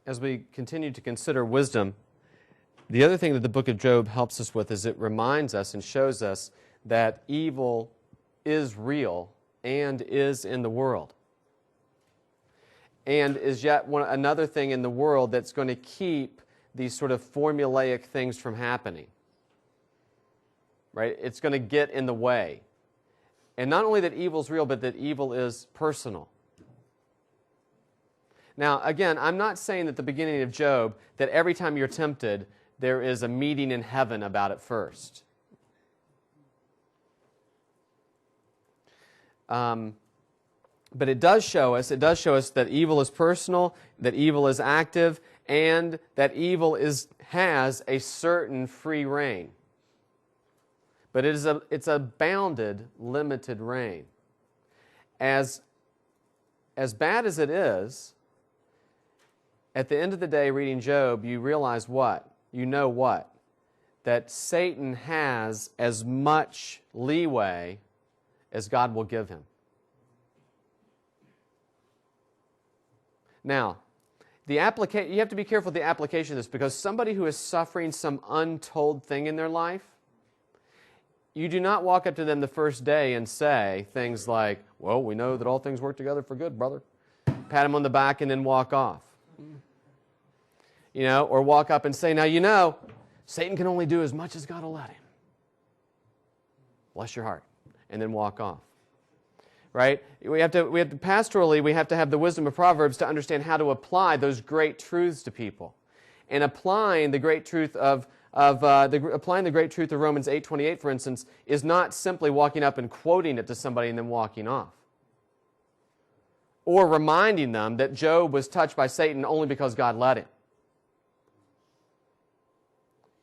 as we continue to consider wisdom, the other thing that the book of Job helps us with is it reminds us and shows us that evil is real and is in the world. And is yet another thing in the world that's going to keep these sort of formulaic things from happening. Right? It's going to get in the way. And not only that evil is real, but that evil is personal. Now, again, I'm not saying at the beginning of Job that every time you're tempted, there is a meeting in heaven about it first. But it does show us that evil is personal, that evil is active, and that evil has a certain free reign. But it's a bounded, limited reign. As bad as it is, at the end of the day, reading Job, you realize what? You know what? That Satan has as much leeway as God will give him. Now, you have to be careful with the application of this, because somebody who is suffering some untold thing in their life, you do not walk up to them the first day and say things like, well, we know that all things work together for good, brother. Pat him on the back and then walk off. Or walk up and say, now, Satan can only do as much as God will let him. Bless your heart. And then walk off. Right? We have to pastorally, we have to have the wisdom of Proverbs to understand how to apply those great truths to people. And applying the great truth of Romans 8:28, for instance, is not simply walking up and quoting it to somebody and then walking off. Or reminding them that Job was touched by Satan only because God let him.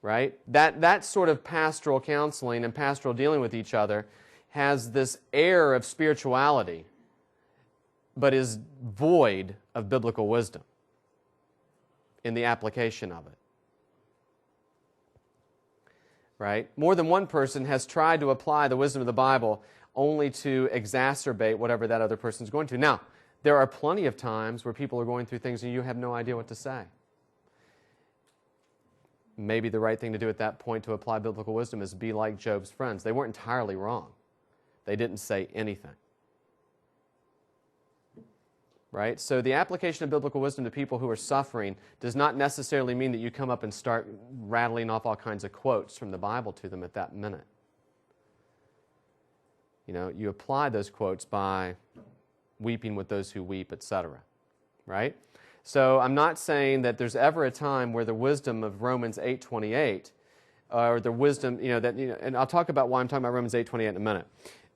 Right? That sort of pastoral counseling and pastoral dealing with each other has this air of spirituality, but is void of biblical wisdom in the application of it. Right? More than one person has tried to apply the wisdom of the Bible only to exacerbate whatever that other person is going to. Now, there are plenty of times where people are going through things and you have no idea what to say. Maybe the right thing to do at that point to apply biblical wisdom is be like Job's friends. They weren't entirely wrong. They didn't say anything. Right? So the application of biblical wisdom to people who are suffering does not necessarily mean that you come up and start rattling off all kinds of quotes from the Bible to them at that minute. You apply those quotes by weeping with those who weep, etc. Right? So I'm not saying that there's ever a time where the wisdom of Romans 8:28, or the wisdom, and I'll talk about why I'm talking about Romans 8:28 in a minute.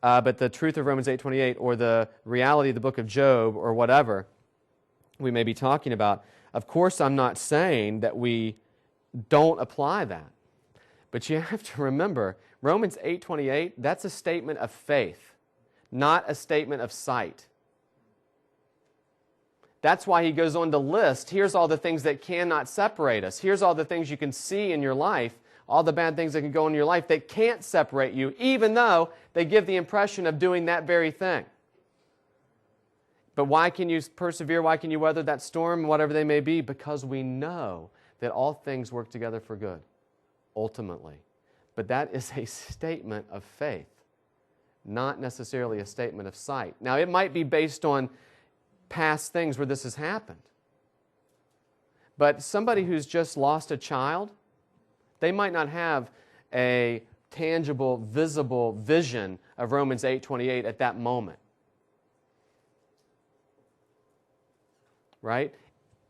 But the truth of Romans 8:28, or the reality of the book of Job, or whatever we may be talking about, of course I'm not saying that we don't apply that. But you have to remember, Romans 8:28, that's a statement of faith, not a statement of sight. That's why he goes on to list, here's all the things that cannot separate us. Here's all the things you can see in your life, all the bad things that can go in your life that can't separate you, even though they give the impression of doing that very thing. But why can you persevere? Why can you weather that storm, whatever they may be? Because we know that all things work together for good, ultimately. But that is a statement of faith, not necessarily a statement of sight. Now, it might be based on past things where this has happened. But somebody who's just lost a child, they might not have a tangible, visible vision of Romans 8:28 at that moment. Right?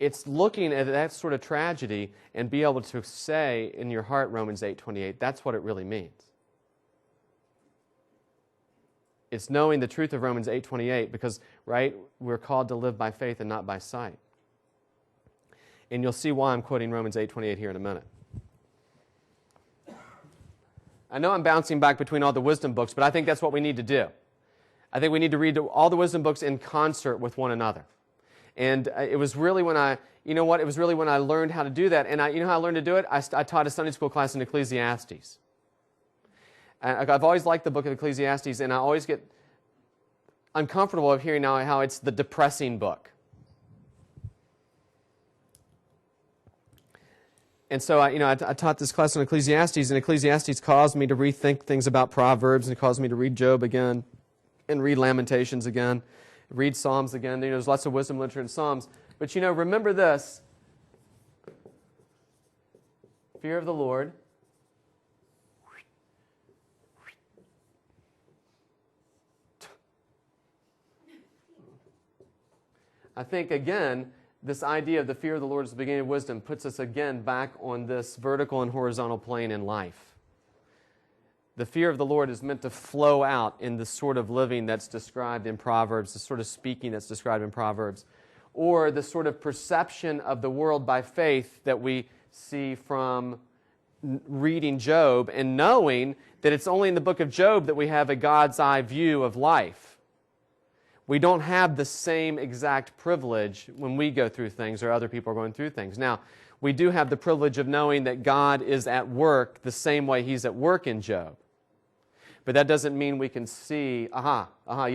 It's looking at that sort of tragedy and be able to say in your heart, Romans 8:28, that's what it really means. It's knowing the truth of Romans 8:28 because, right, we're called to live by faith and not by sight. And you'll see why I'm quoting Romans 8:28 here in a minute. I know I'm bouncing back between all the wisdom books, but I think that's what we need to do. I think we need to read all the wisdom books in concert with one another. And it was really when I learned how to do that. And you know how I learned to do it? I taught a Sunday school class in Ecclesiastes. And I've always liked the book of Ecclesiastes, and I always get uncomfortable of hearing now how it's the depressing book. And so I taught this class on Ecclesiastes, and Ecclesiastes caused me to rethink things about Proverbs, and it caused me to read Job again, and read Lamentations again, read Psalms again. There's lots of wisdom literature in Psalms. But remember this. Fear of the Lord. I think, again, this idea of the fear of the Lord is the beginning of wisdom puts us again back on this vertical and horizontal plane in life. The fear of the Lord is meant to flow out in the sort of living that's described in Proverbs, the sort of speaking that's described in Proverbs, or the sort of perception of the world by faith that we see from reading Job and knowing that it's only in the book of Job that we have a God's eye view of life. We don't have the same exact privilege when we go through things or other people are going through things. Now, we do have the privilege of knowing that God is at work the same way He's at work in Job. But that doesn't mean we can see, yeah,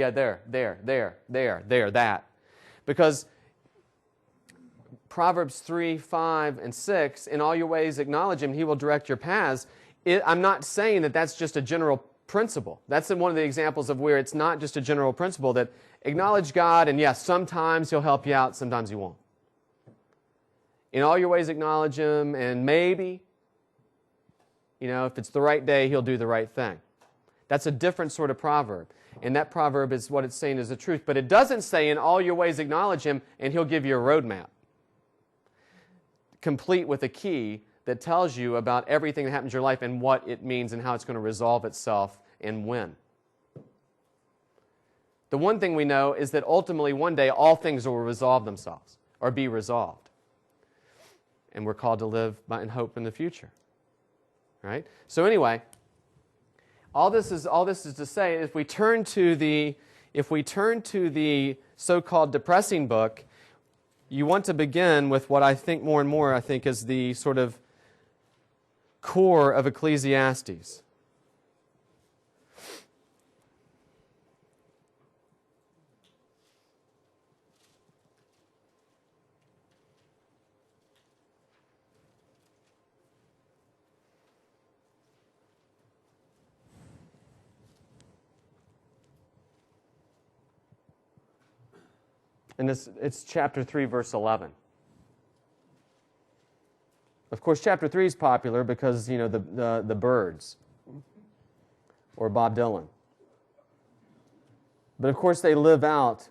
there, that. Because Proverbs 3, 5, and 6, in all your ways acknowledge Him, He will direct your paths. I'm not saying that that's just a general principle. That's one of the examples of where it's not just a general principle that acknowledge God, and yes, sometimes He'll help you out, sometimes He won't. In all your ways acknowledge Him, and maybe, if it's the right day, He'll do the right thing. That's a different sort of proverb. And that proverb is what it's saying is the truth. But it doesn't say in all your ways acknowledge Him, and He'll give you a roadmap, complete with a key that tells you about everything that happens in your life and what it means and how it's going to resolve itself and when. The one thing we know is that ultimately one day all things will resolve themselves or be resolved. And we're called to live in hope in the future. Right? So anyway, all this is to say, if we turn to the so-called depressing book, you want to begin with what I think more and more is the sort of core of Ecclesiastes. And it's chapter 3, verse 11. Of course, chapter 3 is popular because, the Byrds or Bob Dylan. But of course, they leave out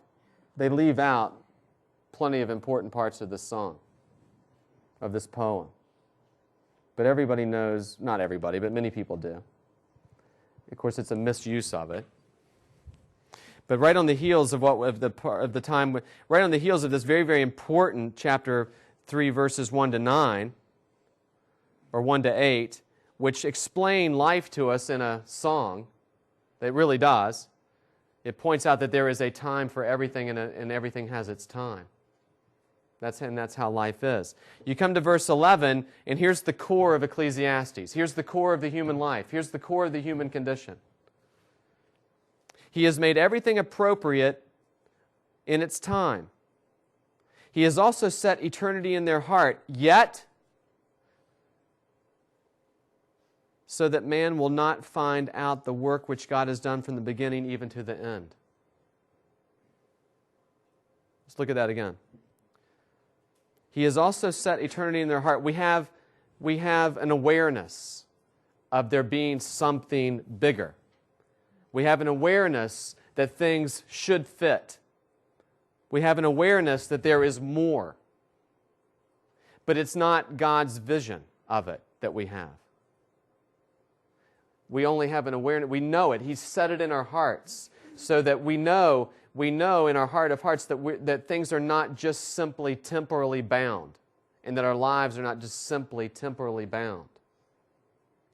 plenty of important parts of this song, of this poem. But everybody knows, not everybody, but many people do. Of course, it's a misuse of it. But right on the heels of right on the heels of this very, very important chapter 3, verses 1 to 9, or 1 to 8, which explain life to us in a song, it really does. It points out that there is a time for everything, and everything has its time. That's how life is. You come to verse 11, and here's the core of Ecclesiastes. Here's the core of the human life. Here's the core of the human condition. He has made everything appropriate in its time. He has also set eternity in their heart, yet so that man will not find out the work which God has done from the beginning even to the end. Let's look at that again. He has also set eternity in their heart. We have an awareness of there being something bigger. We have an awareness that things should fit. We have an awareness that there is more. But it's not God's vision of it that we have. We only have an awareness. We know it. He's set it in our hearts so that we know in our heart of hearts that things are not just simply temporally bound, and that our lives are not just simply temporally bound,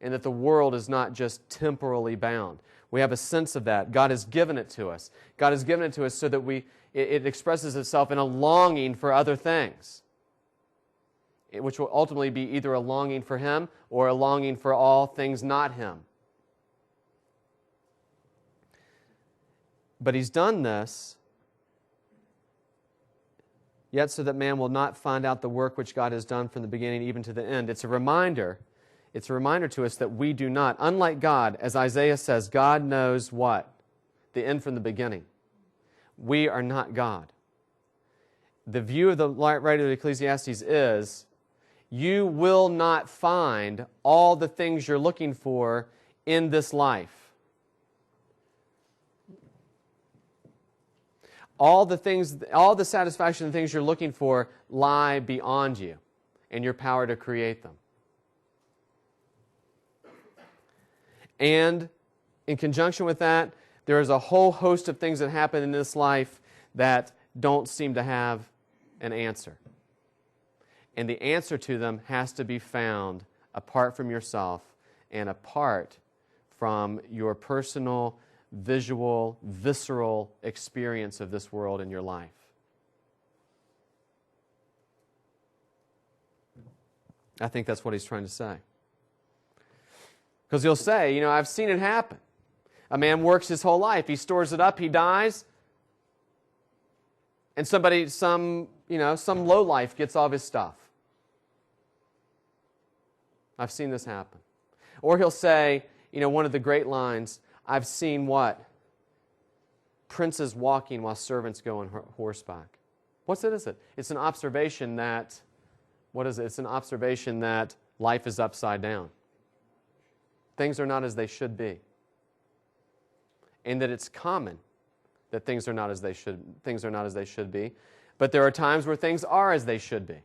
and that the world is not just temporally bound. We have a sense of that. God has given it to us. God has given it to us so that it expresses itself in a longing for other things, which will ultimately be either a longing for Him or a longing for all things not Him. But He's done this yet so that man will not find out the work which God has done from the beginning even to the end. It's a reminder to us that we do not. Unlike God, as Isaiah says, God knows what? The end from the beginning. We are not God. The view of the writer of Ecclesiastes is, you will not find all the things you're looking for in this life. All the satisfaction and things you're looking for lie beyond you and your power to create them. And in conjunction with that, there is a whole host of things that happen in this life that don't seem to have an answer. And the answer to them has to be found apart from yourself and apart from your personal, visual, visceral experience of this world in your life. I think that's what he's trying to say. Because he'll say, I've seen it happen. A man works his whole life. He stores it up. He dies. And some lowlife gets all of his stuff. I've seen this happen. Or he'll say, one of the great lines, I've seen what? Princes walking while servants go on horseback. What's it? Is it? It's an observation that, what is it? It's an observation that life is upside down. Things are not as they should be. And that it's common that things are not as they should be. But there are times where things are as they should be.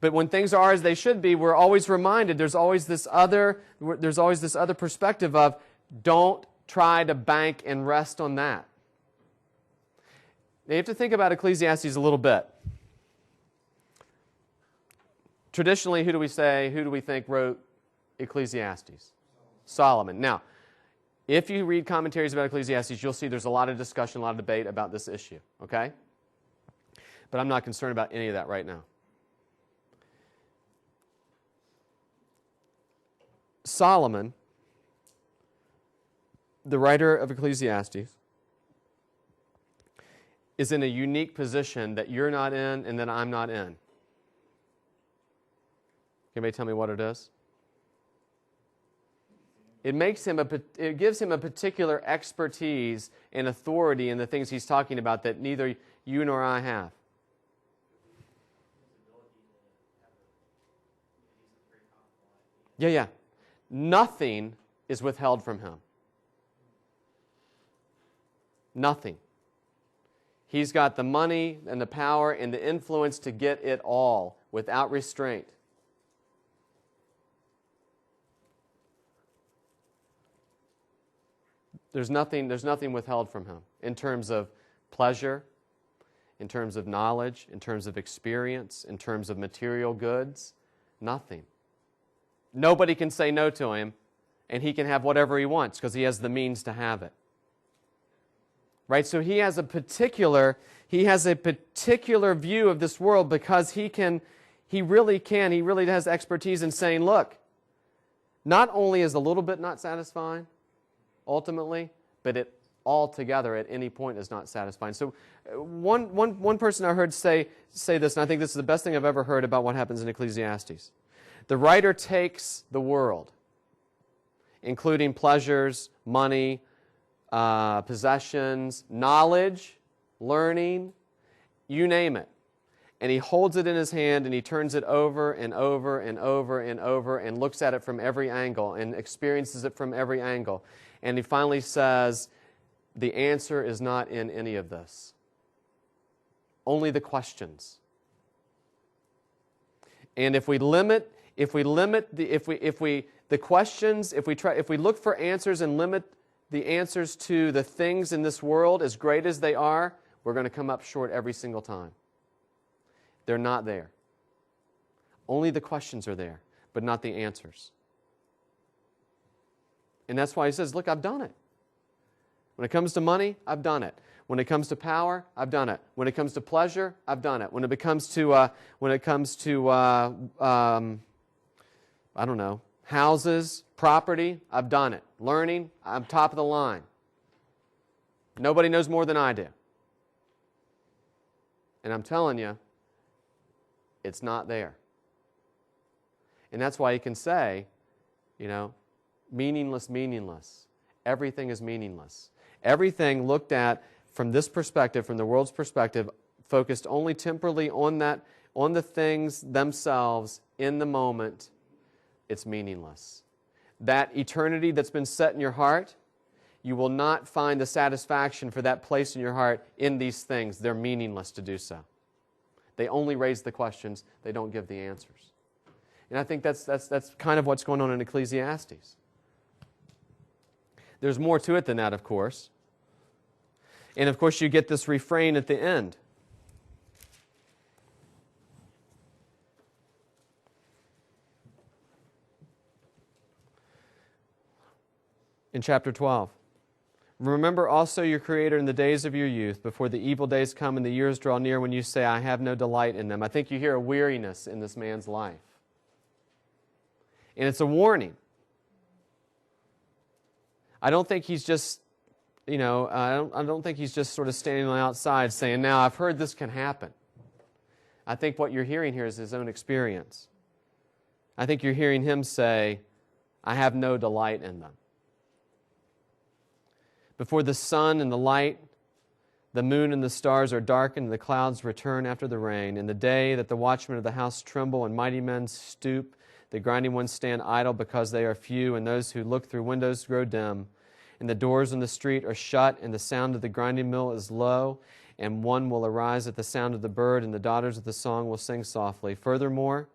But when things are as they should be, we're always reminded there's always this other perspective of don't try to bank and rest on that. Now you have to think about Ecclesiastes a little bit. Traditionally, who do we think wrote Ecclesiastes? Solomon. Now, if you read commentaries about Ecclesiastes, you'll see there's a lot of discussion, a lot of debate about this issue, okay? But I'm not concerned about any of that right now. Solomon, the writer of Ecclesiastes, is in a unique position that you're not in and that I'm not in. Can anybody tell me what it is? It gives him a particular expertise and authority in the things he's talking about that neither you nor I have. Yeah. Nothing is withheld from him. Nothing. He's got the money and the power and the influence to get it all without restraint. There's nothing withheld from him in terms of pleasure, in terms of knowledge, in terms of experience, in terms of material goods. Nothing. Nobody can say no to him, and he can have whatever he wants because he has the means to have it. Right? So he has a particular view of this world because he really has expertise in saying, look, not only is a little bit not satisfying, ultimately, but it altogether at any point is not satisfying. So one person I heard say this, and I think this is the best thing I've ever heard about what happens in Ecclesiastes. The writer takes the world, including pleasures, money, possessions, knowledge, learning, you name it, and he holds it in his hand and he turns it over and over and over and over and looks at it from every angle and experiences it from every angle. And he finally says, the answer is not in any of this. Only the questions. And if we look for answers and limit the answers to the things in this world as great as they are, we're going to come up short every single time. They're not there. Only the questions are there, but not the answers. And that's why he says, look, I've done it. When it comes to money, I've done it. When it comes to power, I've done it. When it comes to pleasure, I've done it. When it comes to houses, property, I've done it. Learning, I'm top of the line. Nobody knows more than I do. And I'm telling you, it's not there. And that's why he can say, meaningless, meaningless. Everything is meaningless. Everything looked at from this perspective, from the world's perspective, focused only temporally on the things themselves in the moment, it's meaningless. That eternity that's been set in your heart, you will not find the satisfaction for that place in your heart in these things. They're meaningless to do so. They only raise the questions. They don't give the answers. And I think that's kind of what's going on in Ecclesiastes. There's more to it than that, of course. And of course, you get this refrain at the end. In chapter 12. Remember also your Creator in the days of your youth, before the evil days come and the years draw near when you say, I have no delight in them. I think you hear a weariness in this man's life. And it's a warning. I don't think he's just, I don't think he's just sort of standing on the outside saying, now I've heard this can happen. I think what you're hearing here is his own experience. I think you're hearing him say, I have no delight in them. Before the sun and the light, the moon and the stars are darkened, and the clouds return after the rain. In the day that the watchmen of the house tremble, and mighty men stoop, the grinding ones stand idle because they are few, and those who look through windows grow dim. And the doors in the street are shut, and the sound of the grinding mill is low, and one will arise at the sound of the bird, and the daughters of the song will sing softly. Furthermore,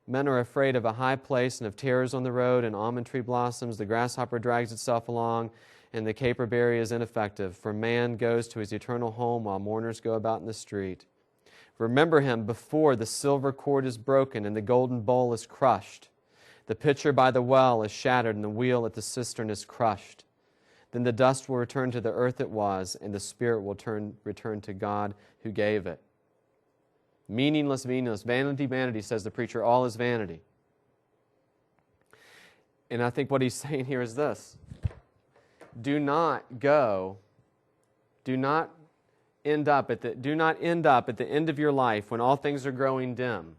men are afraid of a high place and of terrors on the road, and almond tree blossoms, the grasshopper drags itself along, and the caperberry is ineffective. For man goes to his eternal home while mourners go about in the street. Remember him before the silver cord is broken and the golden bowl is crushed. The pitcher by the well is shattered and the wheel at the cistern is crushed. Then the dust will return to the earth it was, and the spirit will return to God who gave it. Meaningless, meaningless. Vanity, vanity, says the preacher. All is vanity. And I think what he's saying here is this. Do not end up at the end of your life when all things are growing dim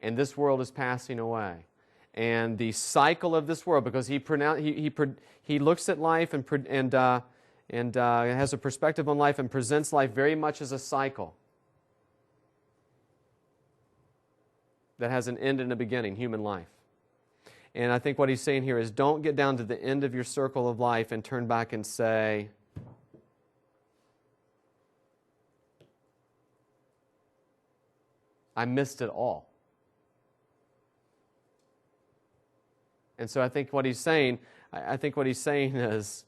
and this world is passing away. And the cycle of this world, because he looks at life and has a perspective on life and presents life very much as a cycle that has an end and a beginning, human life. And I think what he's saying here is don't get down to the end of your circle of life and turn back and say, I missed it all. And so I think what he's saying is,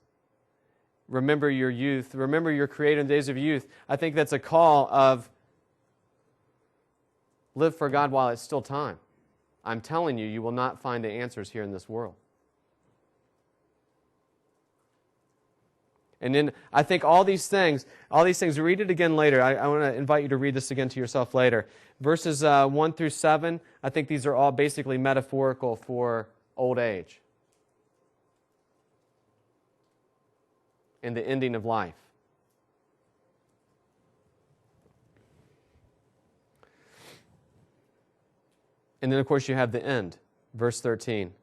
remember your youth, remember your Creator in the days of youth. I think that's a call of live for God while it's still time. I'm telling you, you will not find the answers here in this world. And then I think all these things, read it again later. I want to invite you to read this again to yourself later. Verses 1 through 7, I think these are all basically metaphorical for old age and the ending of life. And then, of course, you have the end, verse 13.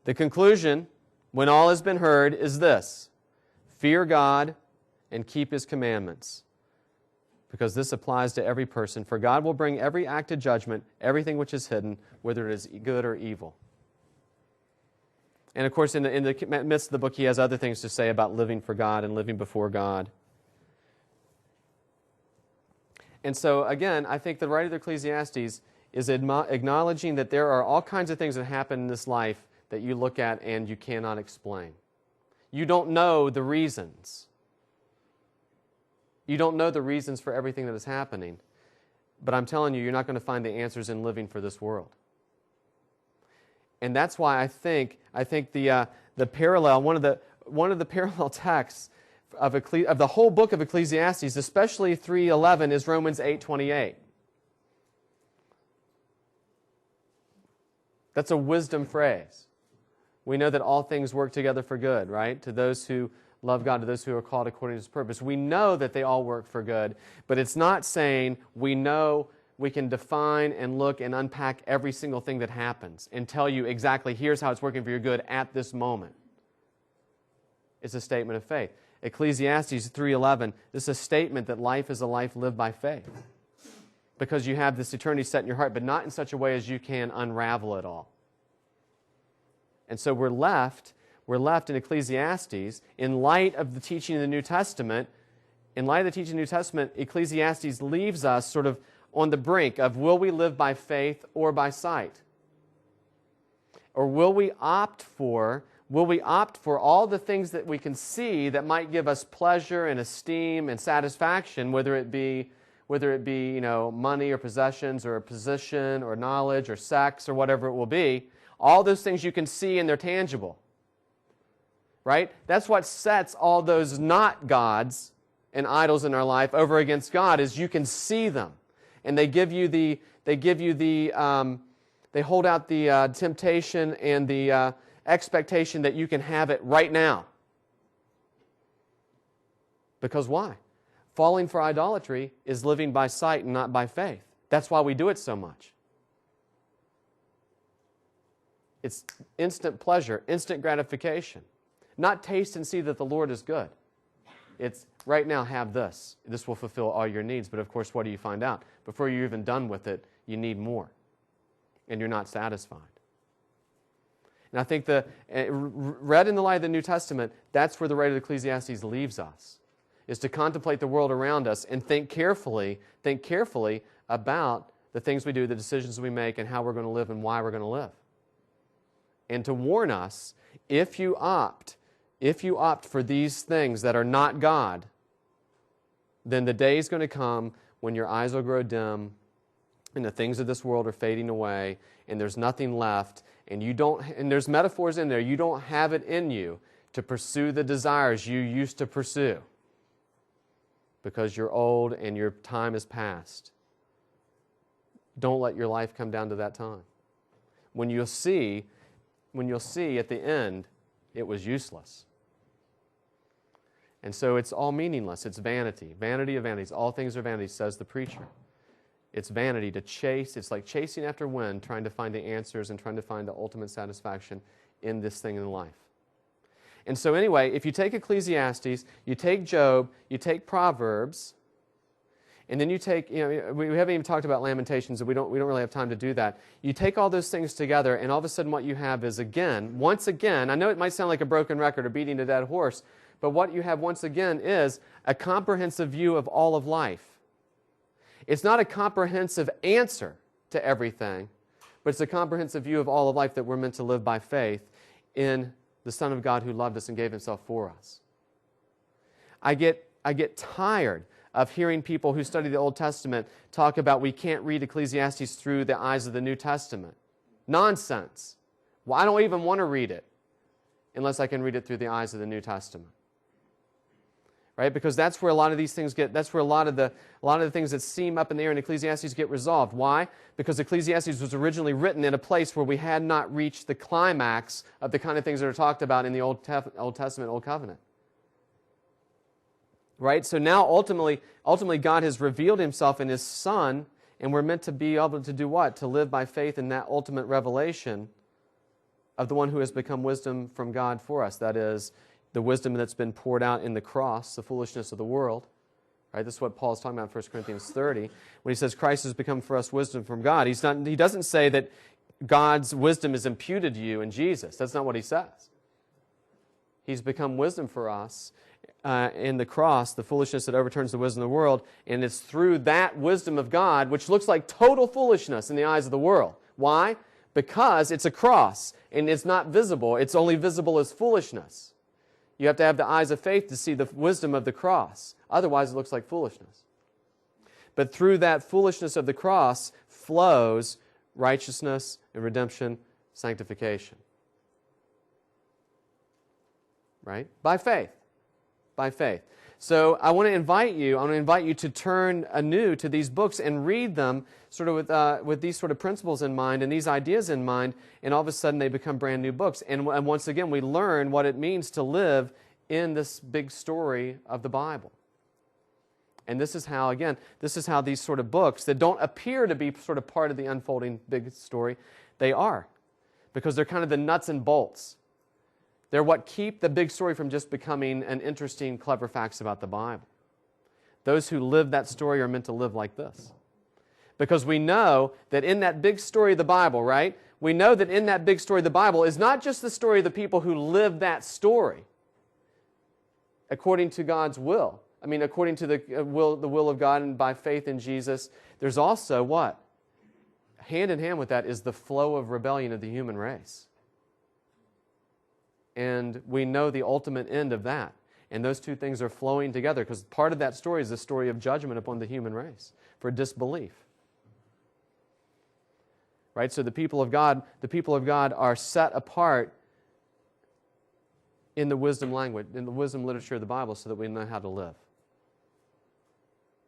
The conclusion, when all has been heard, is this: fear God and keep His commandments, because this applies to every person. For God will bring every act to judgment, everything which is hidden, whether it is good or evil. And, of course, in the midst of the book, he has other things to say about living for God and living before God. And so, again, I think the writer of Ecclesiastes is acknowledging that there are all kinds of things that happen in this life that you look at and you cannot explain. You don't know the reasons. You don't know the reasons for everything that is happening. But I'm telling you, you're not going to find the answers in living for this world. And that's why I think the parallel, one of the parallel texts of the whole book of Ecclesiastes, especially 3:11, is Romans 8:28. That's a wisdom phrase. We know that all things work together for good, right? To those who love God to those who are called according to His purpose. We know that they all work for good, but it's not saying we know we can define and look and unpack every single thing that happens and tell you exactly here's how it's working for your good at this moment. It's a statement of faith. Ecclesiastes 3:11, this is a statement that life is a life lived by faith. Because you have this eternity set in your heart, but not in such a way as you can unravel it all. And so we're left in Ecclesiastes, in light of the teaching of the New Testament, Ecclesiastes leaves us sort of on the brink of will we live by faith or by sight? Or will we opt for all the things that we can see that might give us pleasure and esteem and satisfaction, whether it be money or possessions or a position or knowledge or sex or whatever it will be, all those things you can see and they're tangible. Right? That's what sets all those not gods and idols in our life over against God, is you can see them. And they hold out the temptation and the expectation that you can have it right now. Because why? Falling for idolatry is living by sight and not by faith. That's why we do it so much. It's instant pleasure, instant gratification. Not taste and see that the Lord is good. It's right now, have this. This will fulfill all your needs. But of course, what do you find out? Before you're even done with it, you need more. And you're not satisfied. And I think read in the light of the New Testament, that's where the writer of Ecclesiastes leaves us, is to contemplate the world around us and think carefully about the things we do, the decisions we make, and how we're going to live and why we're going to live. And to warn us, if you opt for these things that are not God, then the day is going to come when your eyes will grow dim and the things of this world are fading away and there's nothing left, and there's metaphors in there, you don't have it in you to pursue the desires you used to pursue because you're old and your time is past. Don't let your life come down to that time. When you'll see at the end, it was useless. And so it's all meaningless. It's vanity. Vanity of vanities. All things are vanity, says the preacher. It's vanity to chase. It's like chasing after wind, trying to find the answers and trying to find the ultimate satisfaction in this thing in life. And so anyway, if you take Ecclesiastes, you take Job, you take Proverbs, and then you take, we haven't even talked about Lamentations, and we don't really have time to do that. You take all those things together, and all of a sudden what you have is, once again, I know it might sound like a broken record or beating a dead horse, but what you have once again is a comprehensive view of all of life. It's not a comprehensive answer to everything, but it's a comprehensive view of all of life that we're meant to live by faith in the Son of God who loved us and gave Himself for us. I get tired of hearing people who study the Old Testament talk about we can't read Ecclesiastes through the eyes of the New Testament. Nonsense. Well, I don't even want to read it unless I can read it through the eyes of the New Testament. Right? Because that's where a lot of these things that's where a lot of the things that seem up in the air in Ecclesiastes get resolved. Why? Because Ecclesiastes was originally written in a place where we had not reached the climax of the kind of things that are talked about in the Old Testament, Old Covenant. Right? So now ultimately God has revealed Himself in His Son, and we're meant to be able to do what? To live by faith in that ultimate revelation of the one who has become wisdom from God for us. That is, the wisdom that's been poured out in the cross, the foolishness of the world. Right? This is what Paul's talking about in 1 Corinthians 30. When he says Christ has become for us wisdom from God, he doesn't say that God's wisdom is imputed to you in Jesus. That's not what he says. He's become wisdom for us in the cross, the foolishness that overturns the wisdom of the world, and it's through that wisdom of God, which looks like total foolishness in the eyes of the world. Why? Because it's a cross, and it's not visible. It's only visible as foolishness. You have to have the eyes of faith to see the wisdom of the cross. Otherwise, it looks like foolishness. But through that foolishness of the cross flows righteousness and redemption, sanctification. Right? By faith. By faith. So I want to invite you to turn anew to these books and read them sort of with these sort of principles in mind and these ideas in mind, and all of a sudden they become brand new books. And once again, we learn what it means to live in this big story of the Bible. And this is how, again, this is how these sort of books that don't appear to be sort of part of the unfolding big story, they are. Because they're kind of the nuts and bolts. They're what keep the big story from just becoming an interesting, clever facts about the Bible. Those who live that story are meant to live like this. Because we know that in that big story of the Bible, right? We know that in that big story of the Bible is not just the story of the people who live that story according to God's will. I mean, according to the will of God and by faith in Jesus, there's also what? Hand in hand with that is the flow of rebellion of the human race. And we know the ultimate end of that. And those two things are flowing together because part of that story is the story of judgment upon the human race for disbelief. Right? So the people of God are set apart in the wisdom language, in the wisdom literature of the Bible so that we know how to live.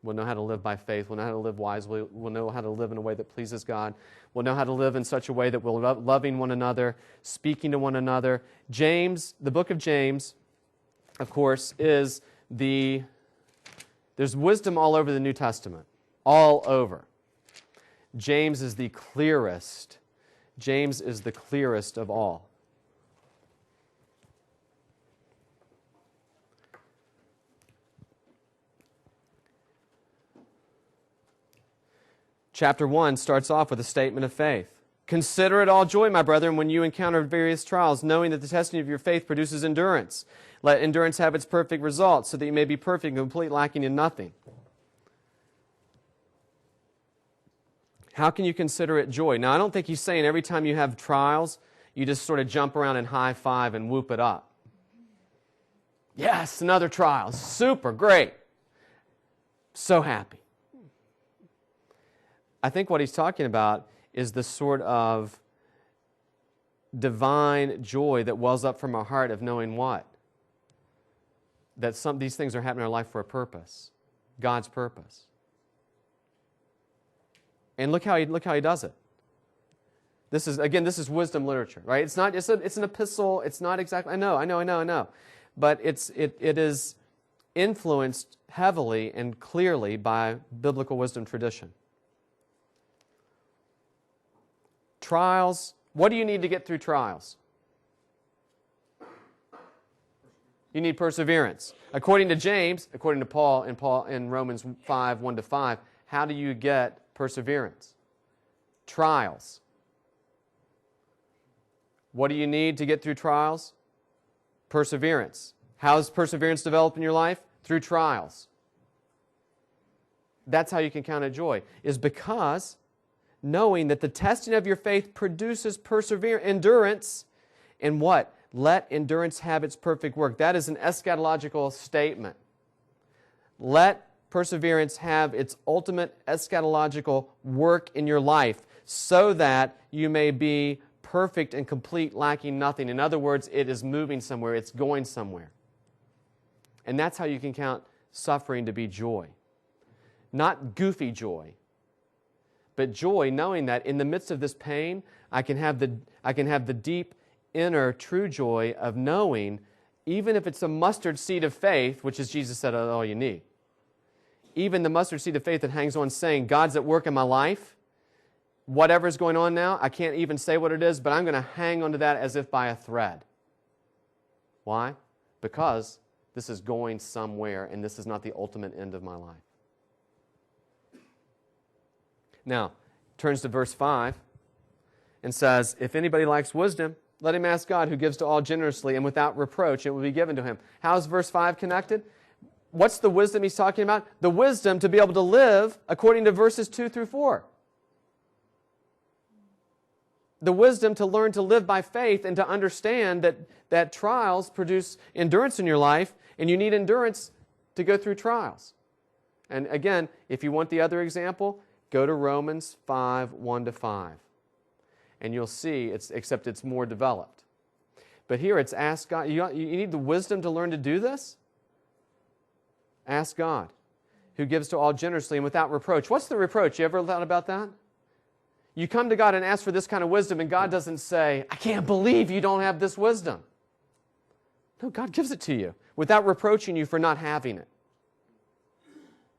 We'll know how to live by faith. We'll know how to live wisely. We'll know how to live in a way that pleases God. We'll know how to live in such a way that we're loving one another, speaking to one another. James, the book of James, of course, there's wisdom all over the New Testament. All over. James is the clearest. James is the clearest of all. Chapter 1 starts off with a statement of faith. Consider it all joy, my brethren, when you encounter various trials, knowing that the testing of your faith produces endurance. Let endurance have its perfect result, so that you may be perfect and complete, lacking in nothing. How can you consider it joy? Now, I don't think he's saying every time you have trials, you just sort of jump around and high five and whoop it up. Yes, another trial. Super, great. So happy. I think what he's talking about is the sort of divine joy that wells up from our heart of knowing what? That these things are happening in our life for a purpose. God's purpose. And look how he does it. This is wisdom literature, right? It's an epistle. It's not exactly. I know. But it is influenced heavily and clearly by biblical wisdom tradition. Trials. What do you need to get through trials? You need perseverance. According to James, according to Paul in Romans 5, 1-5, how do you get perseverance? Trials. What do you need to get through trials? Perseverance. How does perseverance develop in your life? Through trials. That's how you can count it joy, is because knowing that the testing of your faith produces endurance, and what? Let endurance have its perfect work. That is an eschatological statement. Let perseverance have its ultimate eschatological work in your life so that you may be perfect and complete, lacking nothing. In other words, it is moving somewhere. It's going somewhere. And that's how you can count suffering to be joy. Not goofy joy, but joy knowing that in the midst of this pain, I can have the deep, inner, true joy of knowing, even if it's a mustard seed of faith, which is Jesus said, all you need. Even the mustard seed of faith that hangs on saying, God's at work in my life. Whatever's going on now, I can't even say what it is, but I'm going to hang onto that as if by a thread. Why? Because this is going somewhere, and this is not the ultimate end of my life. Now, turns to verse 5 and says, if anybody lacks wisdom, let him ask God, who gives to all generously and without reproach, it will be given to him. How is verse 5 connected? What's the wisdom he's talking about? The wisdom to be able to live according to verses 2-4. The wisdom to learn to live by faith and to understand that trials produce endurance in your life, and you need endurance to go through trials. And again, if you want the other example, go to Romans 5, 1-5. And you'll see, except it's more developed. But here it's ask God. You need the wisdom to learn to do this? Ask God, who gives to all generously and without reproach. What's the reproach? You ever thought about that? You come to God and ask for this kind of wisdom, and God doesn't say, I can't believe you don't have this wisdom. No, God gives it to you without reproaching you for not having it.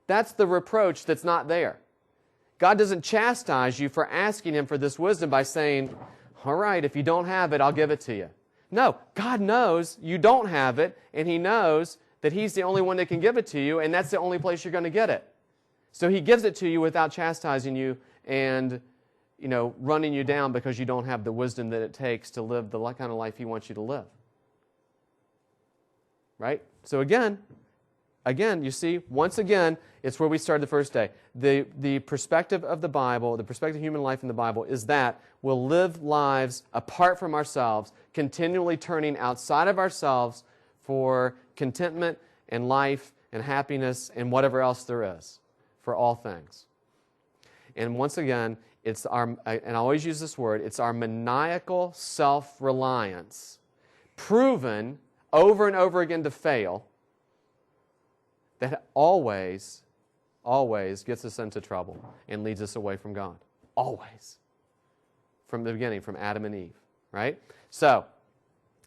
That's the reproach that's not there. God doesn't chastise you for asking Him for this wisdom by saying, all right, if you don't have it, I'll give it to you. No, God knows you don't have it, and He knows that He's the only one that can give it to you, and that's the only place you're going to get it. So He gives it to you without chastising you and, running you down because you don't have the wisdom that it takes to live the kind of life He wants you to live. Right? So again, you see, once again, it's where we started the first day. The perspective of the Bible, the perspective of human life in the Bible is that we'll live lives apart from ourselves, continually turning outside of ourselves for contentment and life and happiness and whatever else there is for all things. And once again, and I always use this word, it's our maniacal self-reliance, proven over and over again to fail, that always gets us into trouble and leads us away from God. Always. From the beginning, from Adam and Eve. Right? So,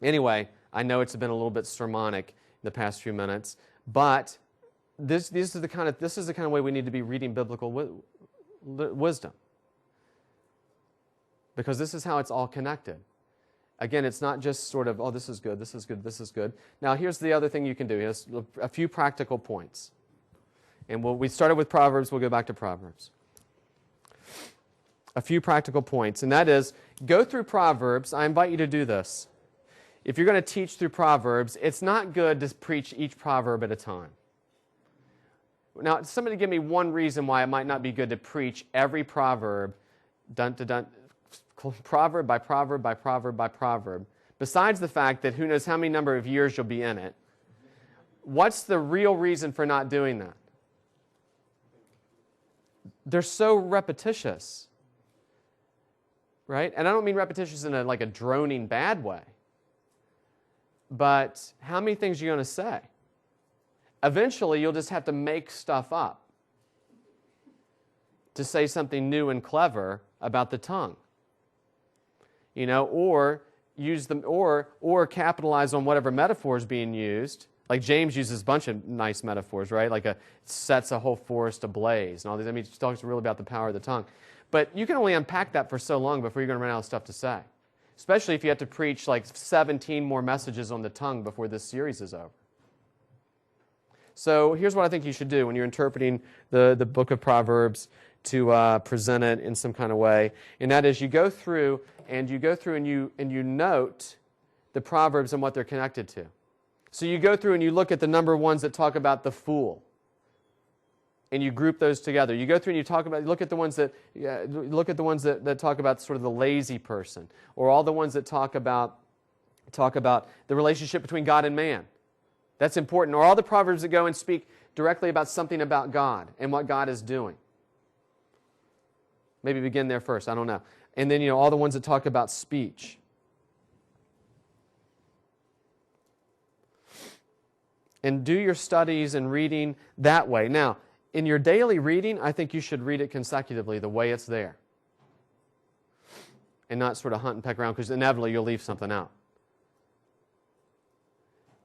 anyway, I know it's been a little bit sermonic in the past few minutes, but this is the kind of way we need to be reading biblical wisdom. Because this is how it's all connected. Again, it's not just sort of, oh, this is good, this is good, this is good. Now, here's the other thing you can do. Here's a few practical points. And we started with Proverbs. We'll go back to Proverbs. A few practical points, and that is, go through Proverbs. I invite you to do this. If you're going to teach through Proverbs, it's not good to preach each proverb at a time. Now, somebody give me one reason why it might not be good to preach every proverb, proverb by proverb by proverb by proverb, besides the fact that who knows how many number of years you'll be in it. What's the real reason for not doing that? They're so repetitious, right? And I don't mean repetitious in a droning bad way, but how many things are you going to say? Eventually, you'll just have to make stuff up to say something new and clever about the tongue. Or use them, or capitalize on whatever metaphor is being used. Like James uses a bunch of nice metaphors, right? Like sets a whole forest ablaze and all these. I mean, he talks really about the power of the tongue. But you can only unpack that for so long before you're going to run out of stuff to say. Especially if you have to preach like 17 more messages on the tongue before this series is over. So here's what I think you should do when you're interpreting the book of Proverbs to present it in some kind of way. And that is you go through and you note the Proverbs and what they're connected to. So you go through and you look at the number ones that talk about the fool. And you group those together. You go through and you look at the ones that talk about sort of the lazy person, or all the ones that talk about the relationship between God and man. That's important. Or all the Proverbs that go and speak directly about something about God and what God is doing. Maybe begin there first. I don't know. And then, all the ones that talk about speech. And do your studies and reading that way. Now, in your daily reading, I think you should read it consecutively the way it's there. And not sort of hunt and peck around, because inevitably you'll leave something out.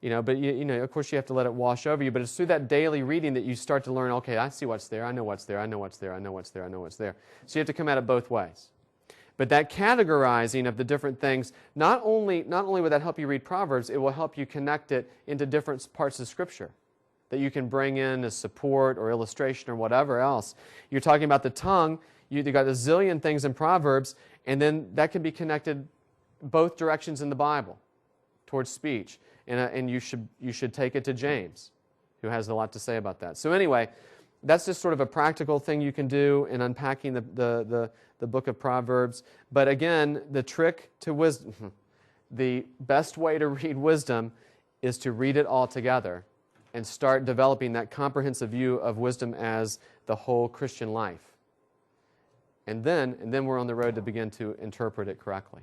But of course you have to let it wash over you, but it's through that daily reading that you start to learn, okay, I see what's there, I know what's there, I know what's there, I know what's there, I know what's there. So you have to come at it both ways. But that categorizing of the different things, not only will that help you read Proverbs, it will help you connect it into different parts of Scripture that you can bring in as support or illustration or whatever else. You're talking about the tongue, you've got a zillion things in Proverbs, and then that can be connected both directions in the Bible towards speech. And you should take it to James, who has a lot to say about that. So anyway, that's just sort of a practical thing you can do in unpacking the book of Proverbs. But again, the trick to wisdom, the best way to read wisdom is to read it all together and start developing that comprehensive view of wisdom as the whole Christian life. And then we're on the road to begin to interpret it correctly.